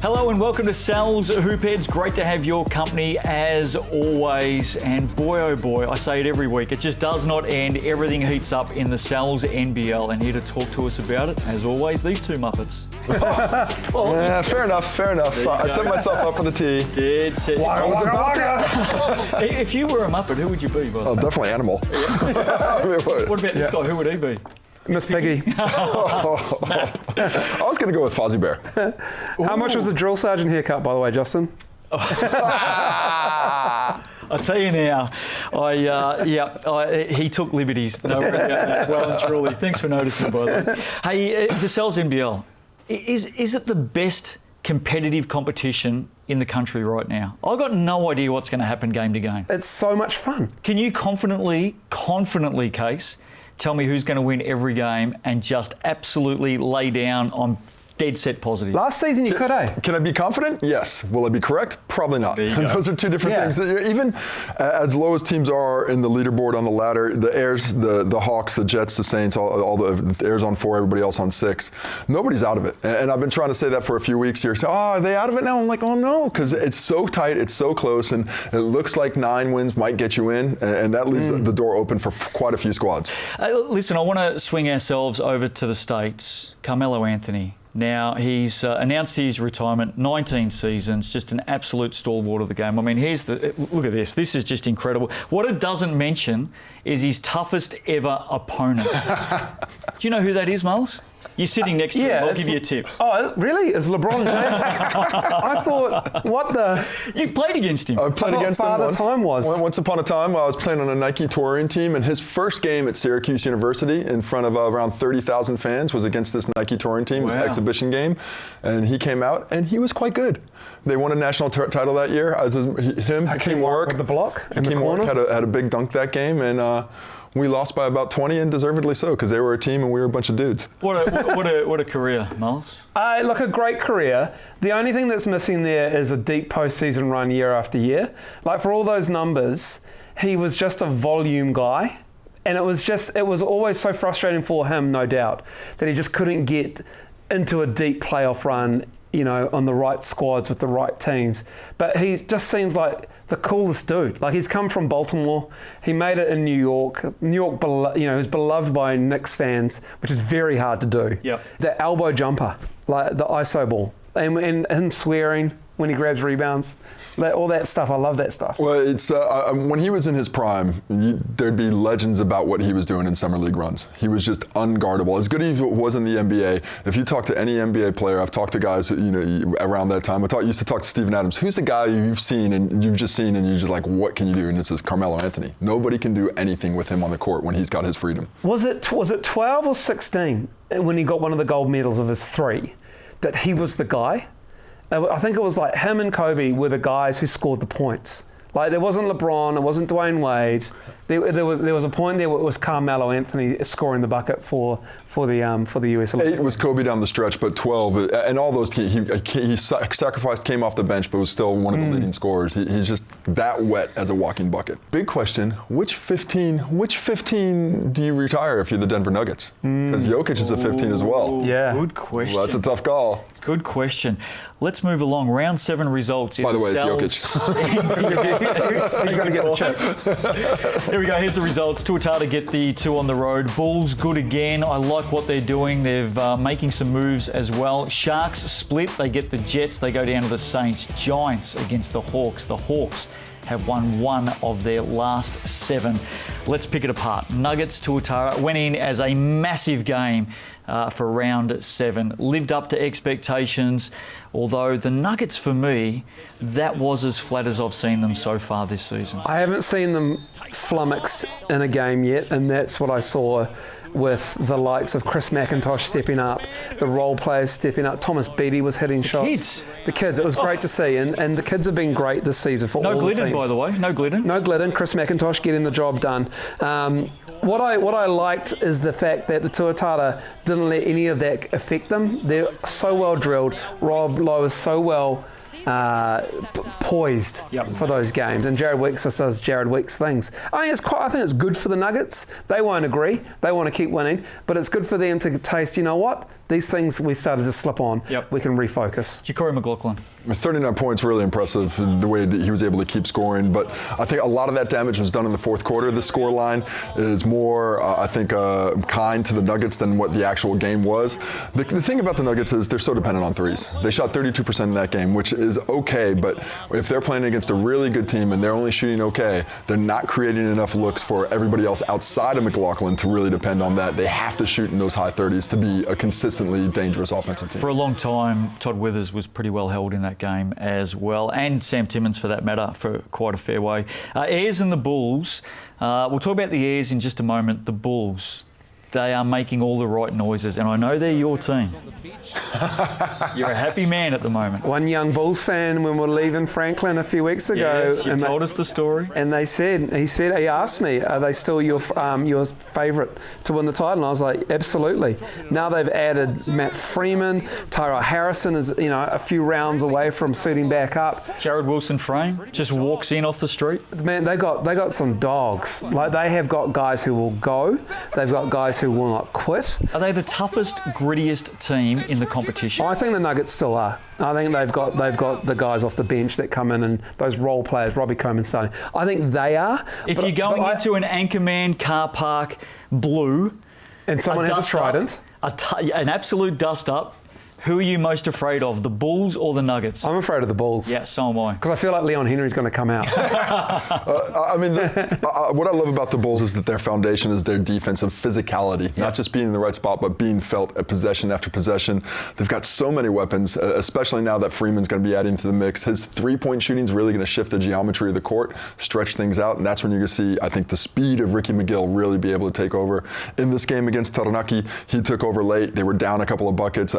Hello and welcome to Sal's Hoopheads. Great to have your company as always. And boy, oh boy, I say it every week, it just does not end. Everything heats up in the Sal's NBL. And here to talk to us about it, as always, these two Muppets. Yeah, fair enough. I set myself up for the tee. Did set. I was about to. If you were a Muppet, who would you be, by the way? Definitely Animal. What about this guy? Who would he be? Miss Piggy. I was going to go with Fozzie Bear. How much was the drill sergeant haircut, by the way, Justin? I'll tell you now, he took liberties. No, well and truly. Thanks for noticing, by the way. Hey, the Sal's NBL, is it the best competitive competition in the country right now? I've got no idea what's going to happen game to game. It's so much fun. Can you confidently, Case, tell me who's going to win every game and just absolutely lay down on dead set positive? Last season you could, eh? Can I be confident? Yes. Will I be correct? Probably not. Those are two different things. Even as low as teams are in the leaderboard on the ladder, the Airs, the Hawks, the Jets, the Saints, all the Airs on 4, everybody else on 6, nobody's out of it. And I've been trying to say that for a few weeks here. So, are they out of it now? I'm like, oh no, because it's so tight, it's so close, and it looks like 9 wins might get you in, and that leaves the door open for quite a few squads. Listen, I want to swing ourselves over to the States. Carmelo Anthony. Now, he's announced his retirement, 19 seasons, just an absolute stalwart of the game. I mean, look at this. This is just incredible. What it doesn't mention is his toughest ever opponent. Do you know who that is, Miles? You're sitting next to him. I'll give you a tip. Oh, really? Is LeBron James? I thought, what the... You've played against him. I've played against him once. Time was. Once upon a time, I was playing on a Nike touring team, and his first game at Syracuse University in front of around 30,000 fans was against this Nike touring team. It was an exhibition game, and he came out, and he was quite good. They won a national title that year. Hakeem Warwick with the block in the Hakeem corner. Warwick had a big dunk that game, and we lost by about 20, and deservedly so, because they were a team and we were a bunch of dudes. What a career, Miles. Look, a great career. The only thing that's missing there is a deep postseason run year after year. Like, for all those numbers, he was just a volume guy. And it was always so frustrating for him, no doubt, that he just couldn't get into a deep playoff run, on the right squads with the right teams. But he just seems like the coolest dude. Like, he's come from Baltimore. He made it in New York. New York, is beloved by Knicks fans, which is very hard to do. Yep. The elbow jumper, like the ISO ball, and him swearing when he grabs rebounds. All that stuff, I love that stuff. Well, it's when he was in his prime, there'd be legends about what he was doing in summer league runs. He was just unguardable. As good as he was in the NBA, if you talk to any NBA player, I've talked to guys, around that time. Used to talk to Steven Adams. Who's the guy you've just seen, and you're just like, what can you do? And it says Carmelo Anthony. Nobody can do anything with him on the court when he's got his freedom. Was it 12 or 16 when he got one of the gold medals of his 3 that he was the guy? I think it was like him and Kobe were the guys who scored the points. Like, there wasn't LeBron, it wasn't Dwayne Wade. There was a point there where it was Carmelo Anthony scoring the bucket for the US Olympics. 8 was Kobe down the stretch, but 12, and all those he sacrificed, came off the bench, but was still one of the leading scorers. He's just that wet as a walking bucket. Big question: which 15 do you retire if you're the Denver Nuggets? Because Jokic is a 15 as well. Yeah, good question. Well, that's a tough call. Good question. Let's move along. Round 7 results. By the way, it's Jokic. He's going to get the chip. Here we go. Here's the results. Tuataras get the 2 on the road. Bulls good again. I like what they're doing. They're making some moves as well. Sharks split. They get the Jets. They go down to the Saints. Giants against the Hawks. The Hawks have won 1 of their last 7. Let's pick it apart. Nuggets, Tuataras went in as a massive game for round 7. Lived up to expectations, although the Nuggets, for me, that was as flat as I've seen them so far this season. I haven't seen them flummoxed in a game yet, and that's what I saw with the likes of Chris McIntosh stepping up, the role players stepping up. Thomas Beattie was hitting shots. The kids. It was great to see, and the kids have been great this season for all the teams. No Glidden, by the way. No Glidden. No Glidden. Chris McIntosh getting the job done. What I liked is the fact that the Tuataras didn't let any of that affect them. They're so well drilled. Rob Lowe is so well poised for those games, and Jared Weeks just does Jared Weeks things. I think it's good for the Nuggets. They won't agree. They want to keep winning, but it's good for them to taste, you know what? These things we started to slip on. We can refocus. Ja'Cory McLaughlin. 39 points, really impressive, the way that he was able to keep scoring. But I think a lot of that damage was done in the fourth quarter. The score line is more, kind to the Nuggets than what the actual game was. The thing about the Nuggets is they're so dependent on threes. They shot 32% in that game, which is okay, but if they're playing against a really good team and they're only shooting okay, they're not creating enough looks for everybody else outside of McLaughlin to really depend on that. They have to shoot in those high 30s to be a consistently dangerous offensive team. For a long time, Todd Withers was pretty well held in that game as well, and Sam Timmins for that matter, for quite a fair way. Ayers and the Bulls, we'll talk about the Ayers in just a moment. The Bulls, they are making all the right noises, and I know they're your team. You're a happy man at the moment. One young Bulls fan, when we were leaving Franklin a few weeks ago, yes, you told us the story. And he asked me, are they still your favourite to win the title? And I was like, absolutely. Now they've added Matt Freeman. Tyra Harrison is, a few rounds away from suiting back up. Jared Wilson-Frame just walks in off the street. Man, they got some dogs. Like, they have got guys who will go. They've got guys who will not quit. Are they the toughest, grittiest team in the competition? I think the Nuggets still are. I think they've got the guys off the bench that come in and those role players, Robbie Coleman starting. I think they are. If you're going into an Anchorman car park blue, and someone has a trident, an absolute dust up, who are you most afraid of, the Bulls or the Nuggets? I'm afraid of the Bulls. Yeah, so am I. Because I feel like Leon Henry's going to come out. What I love about the Bulls is that their foundation is their defensive physicality, not just being in the right spot, but being felt at possession after possession. They've got so many weapons, especially now that Freeman's going to be adding to the mix. His three-point shooting is really going to shift the geometry of the court, stretch things out, and that's when you're going to see, I think, the speed of Ricky McGill really be able to take over. In this game against Taranaki, he took over late. They were down a couple of buckets.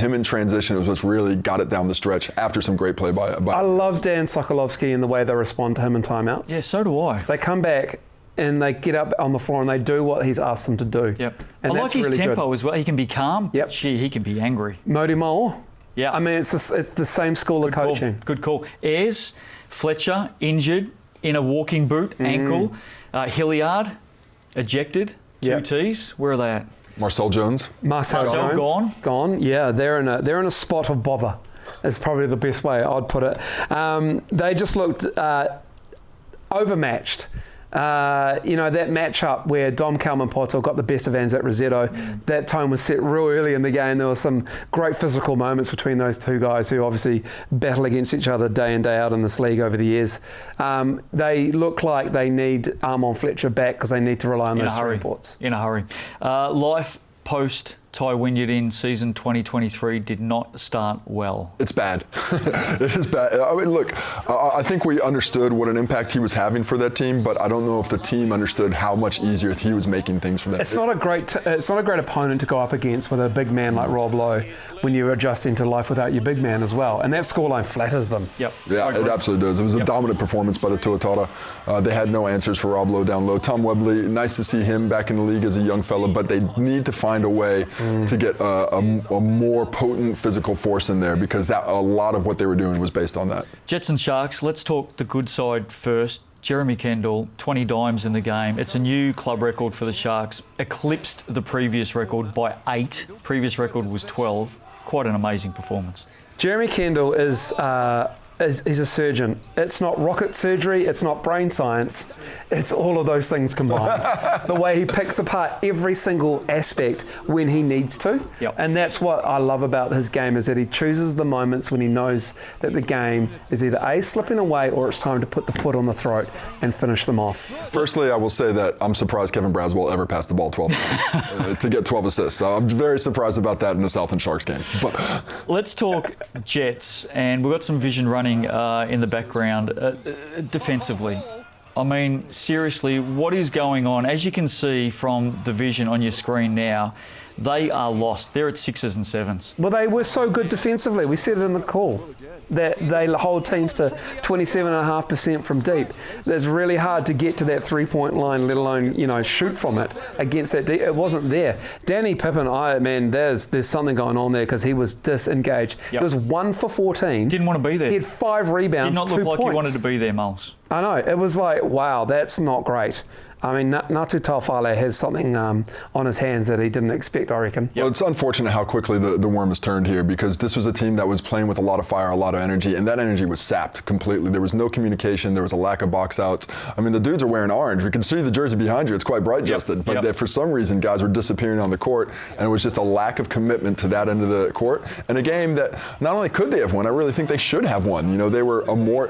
Him in transition was what's really got it down the stretch after some great play by I love Dan Sokolovsky and the way they respond to him in timeouts. Yeah, so do I. They come back and they get up on the floor and they do what he's asked them to do. Yep. And I like his really tempo good. as well. He can be calm. Yep. Gee, he can be angry. Modi Moore. Yeah. I mean, it's the same school of coaching. Good call. Ayers, Fletcher, injured in a walking boot, ankle. Hilliard, ejected. Two T's. Where are they at? Marcel Jones. Marcel Jones. Gone. Yeah, they're in a spot of bother. Is probably the best way I'd put it. They just looked overmatched. That matchup where Dom Kalman-Poto got the best of Anzat Rosetto, that tone was set real early in the game. There were some great physical moments between those two guys who obviously battle against each other day in, day out in this league over the years. They look like they need Armon Fletcher back because they need to rely on those three reports. In a hurry. Life post Ty Wynyard in season 2023 did not start well. It's bad. It is bad. I mean, look, I think we understood what an impact he was having for that team, but I don't know if the team understood how much easier he was making things for that team. It's not a great opponent to go up against with a big man like Rob Lowe when you're adjusting to life without your big man as well. And that scoreline flatters them. Yep. Yeah, it absolutely does. It was a dominant performance by the Tuatara. They had no answers for Rob Lowe down low. Tom Webley, nice to see him back in the league as a young fella, but they need to find a way to get a more potent physical force in there, because a lot of what they were doing was based on that. Jets and Sharks, let's talk the good side first. Jeremy Kendall, 20 dimes in the game. It's a new club record for the Sharks. Eclipsed the previous record by 8. Previous record was 12. Quite an amazing performance. Jeremy Kendall is he's a surgeon. It's not rocket surgery, it's not brain science, it's all of those things combined. The way he picks apart every single aspect when he needs to. Yep. And that's what I love about his game, is that he chooses the moments when he knows that the game is either A, slipping away, or it's time to put the foot on the throat and finish them off. Firstly, I will say that I'm surprised Kevin Braswell ever passed the ball 12 times to get 12 assists. So I'm very surprised about that in the Southland Sharks game. But let's talk Jets, and we've got some vision running in the background defensively. I mean, seriously, what is going on? As you can see from the vision on your screen now, They are lost. They're at 6s and 7s. Well, they were so good defensively. We said it in the call that they hold teams to 27.5% from deep. It's really hard to get to that three-point line, let alone shoot from it against that deep. It wasn't there. Danny Pippen, there's something going on there because he was disengaged. Yep. He was 1 for 14. Didn't want to be there. He had 5 rebounds. Did not look 2 like points. he wanted to be there, Moles. I know. It was like, wow, that's not great. I mean, Ngātu Taufale has something on his hands that he didn't expect, I reckon. Well, it's unfortunate how quickly the worm has turned here, because this was a team that was playing with a lot of fire, a lot of energy, and that energy was sapped completely. There was no communication. There was a lack of box outs. I mean, the dudes are wearing orange. We can see the jersey behind you. It's quite bright, Justin. But for some reason, guys were disappearing on the court, and it was just a lack of commitment to that end of the court. And a game that not only could they have won, I really think they should have won. They were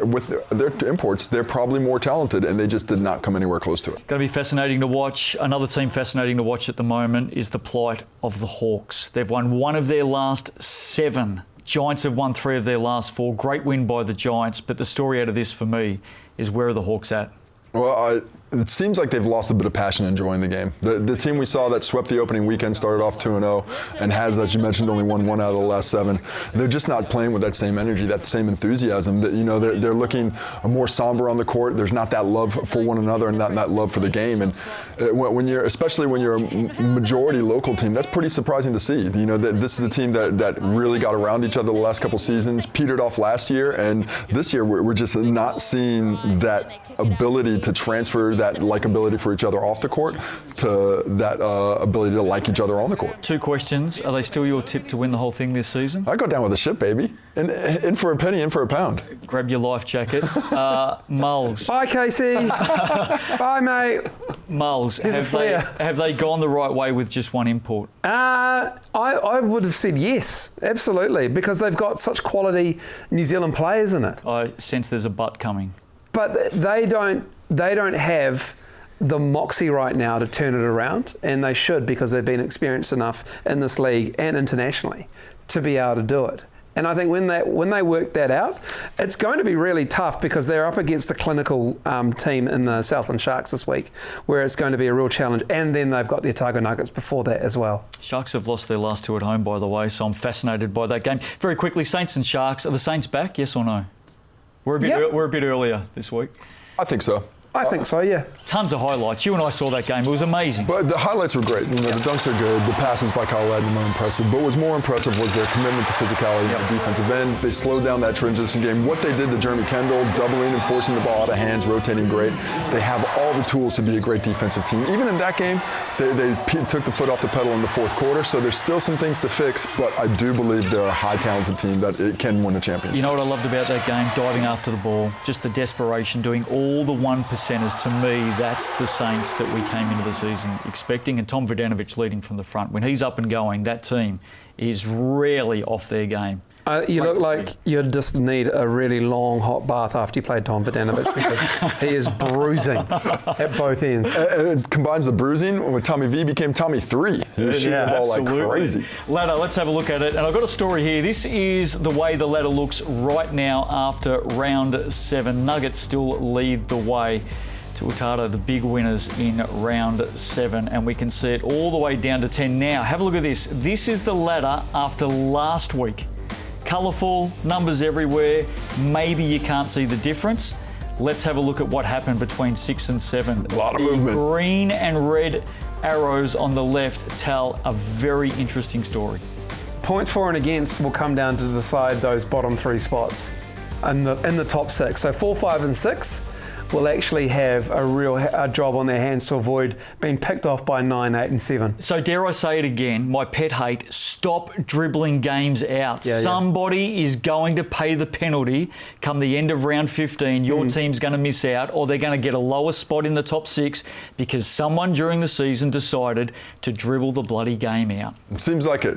with their imports, they're probably more talented, and they just did not come anywhere close to it. Going to be fascinating to watch. Another team fascinating to watch at the moment is the plight of the Hawks. They've won 1 of their last 7. Giants have won 3 of their last 4. Great win by the Giants, but the story out of this for me is, where are the Hawks at? Well, it seems like they've lost a bit of passion enjoying the game. The team we saw that swept the opening weekend started off 2-0 and has, as you mentioned, only won 1 out of the last 7. They're just not playing with that same energy, that same enthusiasm. They're looking more somber on the court. There's not that love for one another and not that love for the game. And especially when you're a majority local team, that's pretty surprising to see. This is a team that really got around each other the last couple seasons, petered off last year, and this year we're just not seeing that ability to transfer that likability for each other off the court to that ability to like each other on the court. 2 questions. Are they still your tip to win the whole thing this season? I go down with the ship, baby. In for a penny, in for a pound. Grab your life jacket. Moles. Bye, Casey. Bye, mate. Moles, Here's a flare. have they gone the right way with just 1 import? I would have said yes, absolutely, because they've got such quality New Zealand players in it. I sense there's a but coming. But they don't have the moxie right now to turn it around, and they should, because they've been experienced enough in this league and internationally to be able to do it. And I think when they work that out, it's going to be really tough, because they're up against a clinical team in the Southland Sharks this week, where it's going to be a real challenge. And then they've got the Otago Nuggets before that as well. Sharks have lost their last 2 at home, by the way, so I'm fascinated by that game. Very quickly, Saints and Sharks. Are the Saints back, yes or no? We're a bit earlier this week. I think so. I think so, yeah. Tons of highlights. You and I saw that game. It was amazing. But the highlights were great. The dunks are good. The passes by Kyle Adnam are impressive. But what's more impressive was their commitment to physicality on the defensive end. They slowed down that transition game. What they did to Jeremy Kendall, doubling and forcing the ball out of hands, rotating great. They have all the tools to be a great defensive team. Even in that game, they took the foot off the pedal in the 4th quarter. So there's still some things to fix. But I do believe they're a high-talented team that it can win a championship. You know what I loved about that game? Diving after the ball. Just the desperation, doing all the 1%ers. To me, that's the Saints that we came into the season expecting, and Tom Verdanovic leading from the front. When he's up and going, that team is rarely off their game. You look like you just need a really long hot bath after you played Tom Verdanovic, because he is bruising at both ends. It combines the bruising with Tommy V became Tommy 3. He was shooting the ball absolutely. like crazy. Ladder, let's have a look at it. And I've got a story here. This is the way the ladder looks right now after round 7. Nuggets still lead the way. Tuataras, the big winners in round 7, and we can see it all the way down to 10 now. Have a look at this. This is the ladder after last week. Colourful, numbers everywhere. Maybe you can't see the difference. Let's have a look at what happened between 6 and 7. A lot of movement. Green and red arrows on the left tell a very interesting story. Points for and against will come down to decide those bottom 3 spots in the top 6. So 4, 5 and 6 will actually have a job on their hands to avoid being picked off by 9, 8 and 7. So dare I say it again, my pet hate, stop dribbling games out. Somebody is going to pay the penalty come the end of round 15. Your team's going to miss out, or they're going to get a lower spot in the top 6 because someone during the season decided to dribble the bloody game out. It seems like it.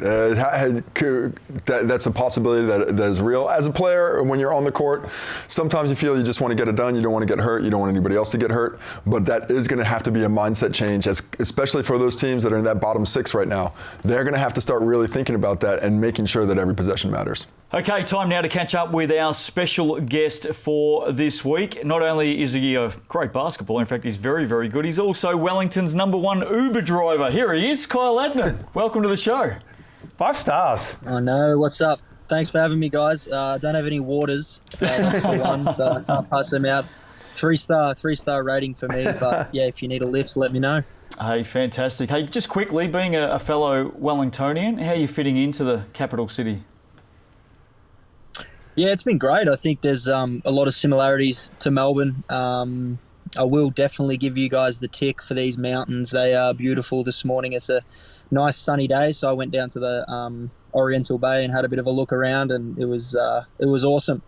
That's a possibility that is real. As a player, when you're on the court, sometimes you feel you just want to get it done. You don't want to get hurt. hurt. You don't want anybody else to get hurt. But that is going to have to be a mindset change, especially for those teams that are in that bottom 6 right now. They're going to have to start really thinking about that and making sure that every possession matters. Okay, time now to catch up with our special guest for this week. Not only is he a great basketballer, in fact, he's very, very good. He's also Wellington's #1 Uber driver. Here he is, Kyle Adnam. Welcome to the show. 5 stars. Oh no, what's up? Thanks for having me, guys. Don't have any waters. That's for one, so I can't pass them out. 3-star rating for me. But yeah, if you need a lift, let me know. Hey, fantastic. Hey, just quickly, being a fellow Wellingtonian, how are you fitting into the capital city? Yeah, it's been great. I think there's a lot of similarities to Melbourne. I will definitely give you guys the tick for these mountains. They are beautiful this morning. It's a nice sunny day, so I went down to the Oriental Bay and had a bit of a look around, and it was awesome.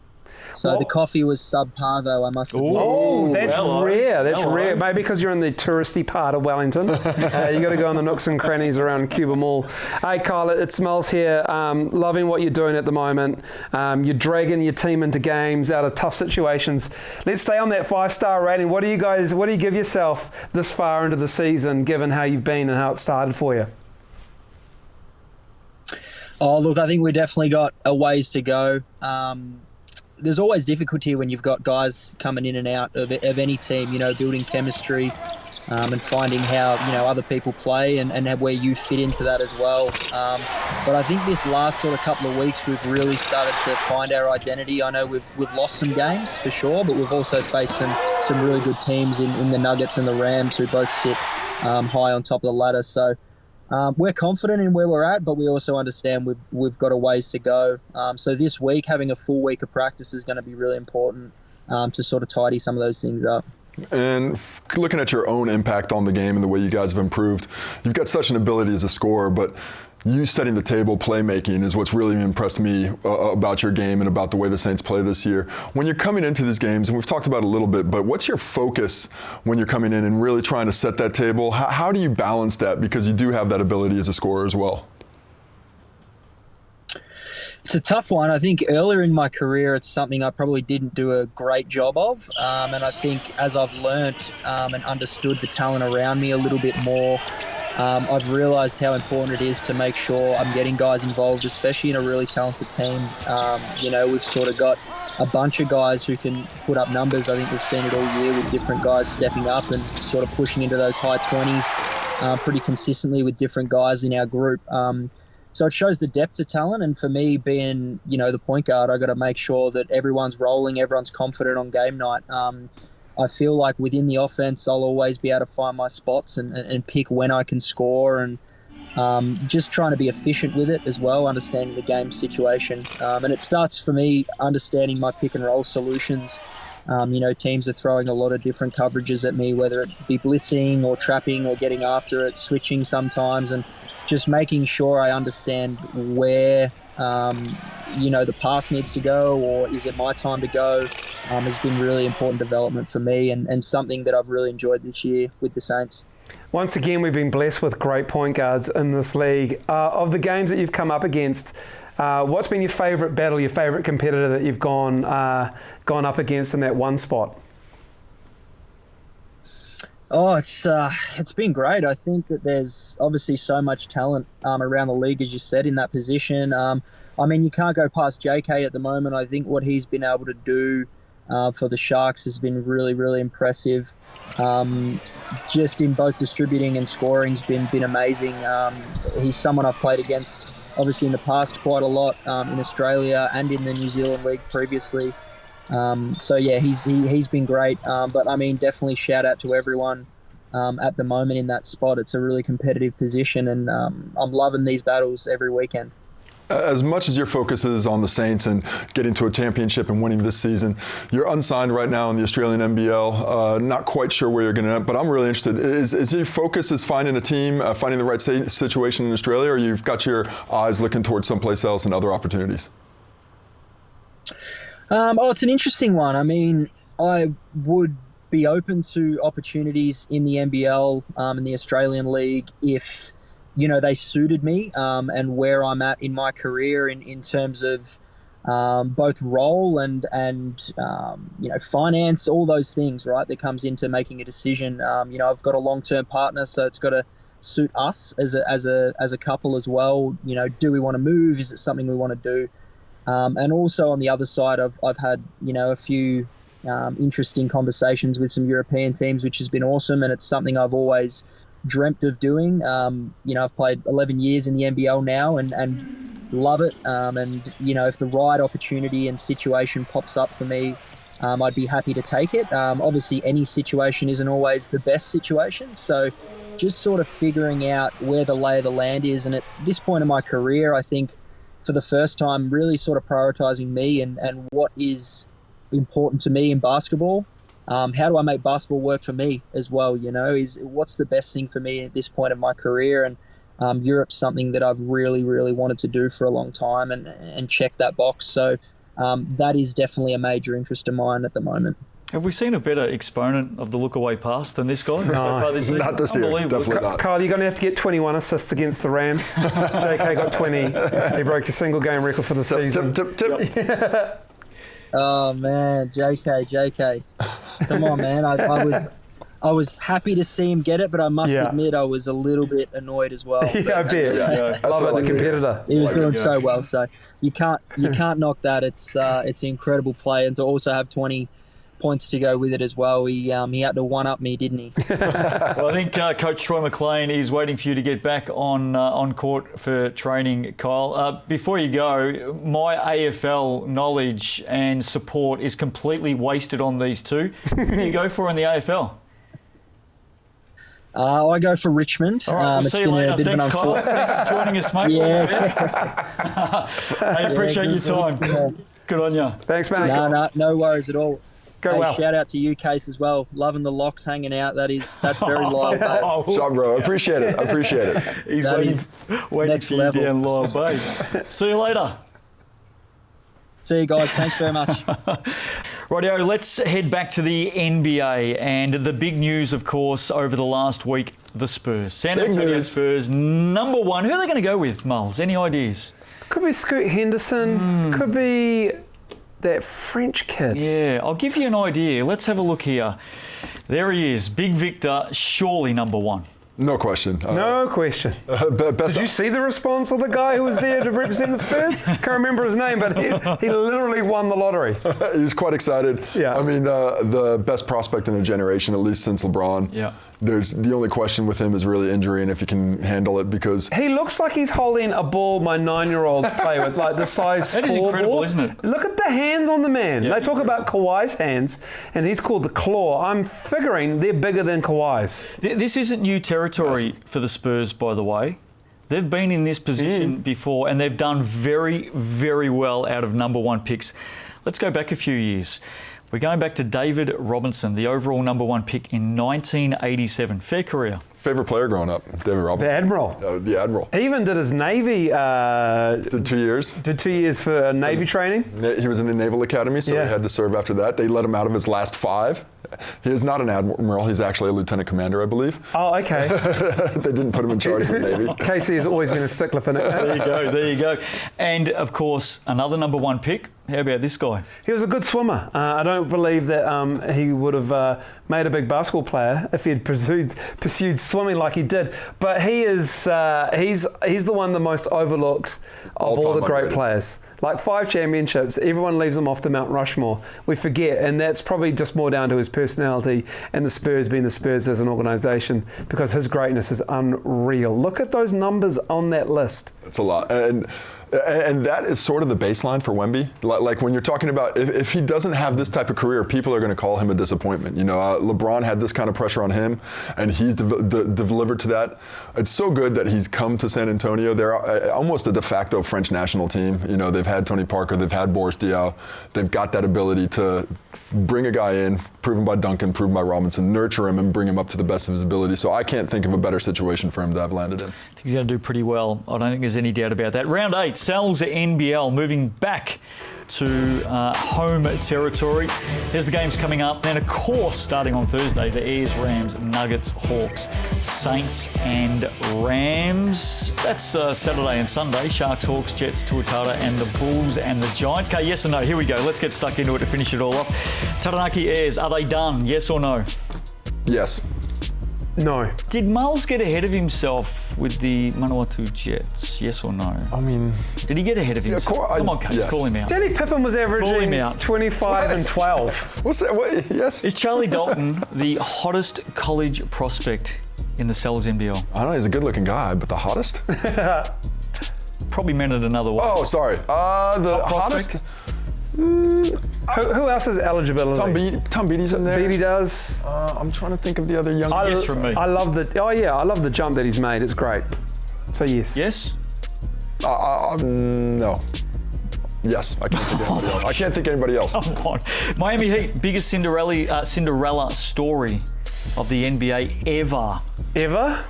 So the coffee was subpar, though, I must admit. Oh, that's rare. That's rare. Maybe because you're in the touristy part of Wellington. You got to go in the nooks and crannies around Cuba Mall. Hey, Kyle, it smells here. Loving what you're doing at the moment. You're dragging your team into games out of tough situations. Let's stay on that 5-star rating. What do you give yourself this far into the season, given how you've been and how it started for you? Oh, look, I think we definitely got a ways to go. There's always difficulty when you've got guys coming in and out of any team, building chemistry and finding how, other people play and where you fit into that as well. But I think this last sort of couple of weeks, we've really started to find our identity. I know we've lost some games for sure, but we've also faced some really good teams in the Nuggets and the Rams who both sit high on top of the ladder. So we're confident in where we're at, but we also understand we've got a ways to go. So this week, having a full week of practice is going to be really important to sort of tidy some of those things up. And looking at your own impact on the game and the way you guys have improved, you've got such an ability as a scorer, but you setting the table, playmaking is what's really impressed me about your game and about the way the Saints play this year. When you're coming into these games, and we've talked about it a little bit, but what's your focus when you're coming in and really trying to set that table? How do you balance that? Because you do have that ability as a scorer as well. It's a tough one. I think earlier in my career, it's something I probably didn't do a great job of. And I think as I've learnt and understood the talent around me a little bit more, I've realised how important it is to make sure I'm getting guys involved, especially in a really talented team. We've sort of got a bunch of guys who can put up numbers. I think we've seen it all year with different guys stepping up and sort of pushing into those high 20s pretty consistently with different guys in our group. So it shows the depth of talent. And for me, being, the point guard, I've got to make sure that everyone's rolling, everyone's confident on game night. I feel like within the offense, I'll always be able to find my spots and pick when I can score and just trying to be efficient with it as well, understanding the game situation. And it starts for me understanding my pick and roll solutions. Teams are throwing a lot of different coverages at me, whether it be blitzing or trapping or getting after it, switching sometimes, and just making sure I understand where the pass needs to go, or is it my time to go, has been really important development for me and something that I've really enjoyed this year with the Saints. Once again, we've been blessed with great point guards in this league. Of the games that you've come up against, what's been your favourite battle, your favourite competitor that you've gone up against in that one spot? Oh, it's been great. I think that there's obviously so much talent around the league, as you said, in that position. You can't go past JK at the moment. I think what he's been able to do for the Sharks has been really, really impressive. Just in both distributing and scoring has been amazing. He's someone I've played against, obviously, in the past quite a lot in Australia and in the New Zealand League previously. He's been great. But definitely shout out to everyone at the moment in that spot. It's a really competitive position, and I'm loving these battles every weekend. As much as your focus is on the Saints and getting to a championship and winning this season, you're unsigned right now in the Australian NBL. Not quite sure where you're going to end up, but I'm really interested. Is your focus is finding a team, finding the right situation in Australia, or you've got your eyes looking towards someplace else and other opportunities? It's an interesting one. I would be open to opportunities in the NBL, in the Australian League, if they suited me and where I'm at in my career in terms of both role and finance, all those things, right, that comes into making a decision. I've got a long-term partner, so it's got to suit us as a couple as well. Do we want to move? Is it something we want to do? And also on the other side, I've had a few interesting conversations with some European teams, which has been awesome, and it's something I've always dreamt of doing. I've played 11 years in the NBL now and love it. If the right opportunity and situation pops up for me, I'd be happy to take it. Obviously, any situation isn't always the best situation, so just sort of figuring out where the lay of the land is. And at this point in my career, I think for the first time, really sort of prioritizing me and what is important to me in basketball. How do I make basketball work for me as well? Is what's the best thing for me at this point in my career? And Europe's something that I've really, really wanted to do for a long time and check that box. So that is definitely a major interest of mine at the moment. Have we seen a better exponent of the look-away pass than this guy? No, not this year. Definitely not. Carl, you're going to have to get 21 assists against the Rams. JK got 20. He broke your single-game record for the season. Tip. Oh man, JK. Come on, man. I was happy to see him get it, but I must admit I was a little bit annoyed as well. I bet. Love it, the competitor. He was doing so well, so you can't knock that. It's an incredible play, and to also have 20 points to go with it as well. He had to one-up me, didn't he? Well, I think Coach Troy McLean is waiting for you to get back on court for training, Kyle. Before you go, my AFL knowledge and support is completely wasted on these two. Who do you go for in the AFL? I go for Richmond. All right, we'll see you later. Thanks, Kyle. Thanks for joining us, mate. Yeah. I appreciate your time. Good on you. Thanks, man. No worries at all. Go well. Shout out to you, Case, as well. Loving the locks hanging out. That's very Lyle Bay. Shot, bro. I appreciate it. He's waiting for you down Lyle Bay. See you later. See you guys. Thanks very much. Rightio, let's head back to the NBA and the big news, of course, over the last week, the Spurs. San Antonio Spurs, number one. Who are they going to go with, Mulls? Any ideas? Could be Scoot Henderson. Could be that French kid. Yeah, I'll give you an idea. Let's have a look here. There he is, Big Victor, surely number one. No question. No question. Did you see the response of the guy who was there to represent the Spurs? Can't remember his name, but he literally won the lottery. He was quite excited. Yeah. I mean, the best prospect in a generation, at least since LeBron. Yeah. The only question with him is really injury and if he can handle it, because he looks like he's holding a ball my 9-year-olds play with, like the size. That is incredible, ball. Isn't it? Look at the hands on the man. Yeah, they talk about Kawhi's hands, and he's called the claw. I'm figuring they're bigger than Kawhi's. This isn't new territory for the Spurs, by the way. They've been in this position before, and they've done very, very well out of number one picks. Let's go back a few years. We're going back to David Robinson, the overall number one pick in 1987. Fair career. Favorite player growing up, David Robinson. The Admiral. The Admiral. He even did his Navy. Did 2 years. Did 2 years for Navy training. He was in the Naval Academy, so he had to serve after that. They let him out of his last 5. He is not an admiral. He's actually a lieutenant commander, I believe. Oh, okay. They didn't put him in charge of the Navy. Casey has always been a stickler for it. There you go. And, of course, another number one pick. How about this guy? He was a good swimmer. I don't believe that he would have made a big basketball player if he had pursued swimming like he did. But he is he's the one the most overlooked of all the great players. Like 5 championships, everyone leaves him off the Mount Rushmore. We forget, and that's probably just more down to his personality and the Spurs being the Spurs as an organisation, because his greatness is unreal. Look at those numbers on that list. It's a lot. And that is sort of the baseline for Wemby. Like when you're talking about if he doesn't have this type of career, people are going to call him a disappointment. LeBron had this kind of pressure on him, and he's delivered to that. It's so good that he's come to San Antonio. They're almost a de facto French national team. They've had Tony Parker, they've had Boris Diaw. They've got that ability to bring a guy in, proven by Duncan, proven by Robinson, nurture him and bring him up to the best of his ability. So I can't think of a better situation for him to have landed in. I think he's going to do pretty well. I don't think there's any doubt about that. Round 8, Sal's NBL, moving back to home territory. Here's the games coming up. And of course, starting on Thursday, the Airs, Rams, Nuggets, Hawks, Saints and Rams. That's Saturday and Sunday. Sharks, Hawks, Jets, Tuataras and the Bulls and the Giants. Okay, yes or no? Here we go. Let's get stuck into it to finish it all off. Taranaki Airs, are they done? Yes or no? Yes. No. Did Miles get ahead of himself with the Manawatu Jets? Yes or no? I mean... Did he get ahead of himself? Come on, Case, yes. call him out. Danny Pippen was averaging 25 and 12. What's that? What? Yes. Is Charlie Dalton the hottest college prospect in the Sellers NBL? I don't know, he's a good-looking guy, but the hottest? Probably meant it another way. Oh, sorry. The hottest? Who else has eligibility? Tom Beatty's in there. Beatty does. I'm trying to think of the other young... Yes from me. I love the jump that he's made. It's great. So yes. Yes? No. Yes, I can't think of anybody else. I can't think of anybody else. Come on. Miami Heat, biggest Cinderella story of the NBA ever. Ever?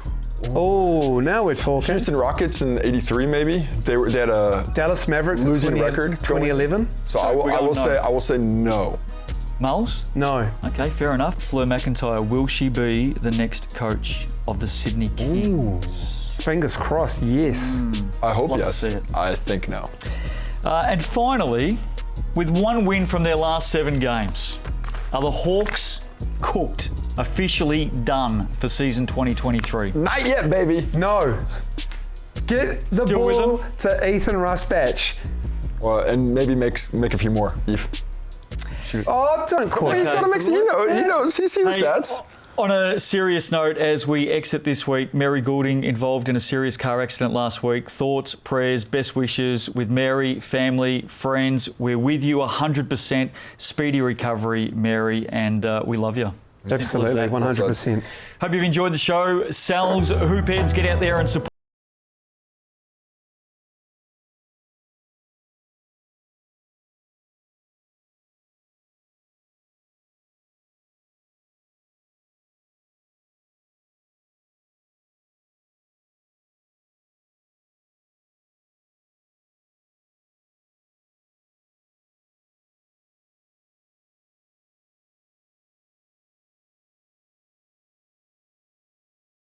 Oh, now we're talking. Houston Rockets in '83, maybe. They had a Dallas Mavericks losing record. 2011. So I will say no. Miles? No. Okay, fair enough. Fleur McIntyre, will she be the next coach of the Sydney Kings? Fingers crossed, yes. I hope Love to yes. see it. I think no. And finally, with one win from their last 7 games, are the Hawks cooked, officially done for season 2023? Not yet, baby. No. Get the Still with ball them? to Ethan Rusbatch. Well, and maybe make a few more. Oh, don't quit. He's got to mix it. He knows. He sees the stats. On a serious note, as we exit this week, Mary Goulding involved in a serious car accident last week. Thoughts, prayers, best wishes with Mary, family, friends. We're with you 100%. Speedy recovery, Mary, and we love you. Absolutely, 100%. Hope you've enjoyed the show. Sal's Hoopheads, get out there and support.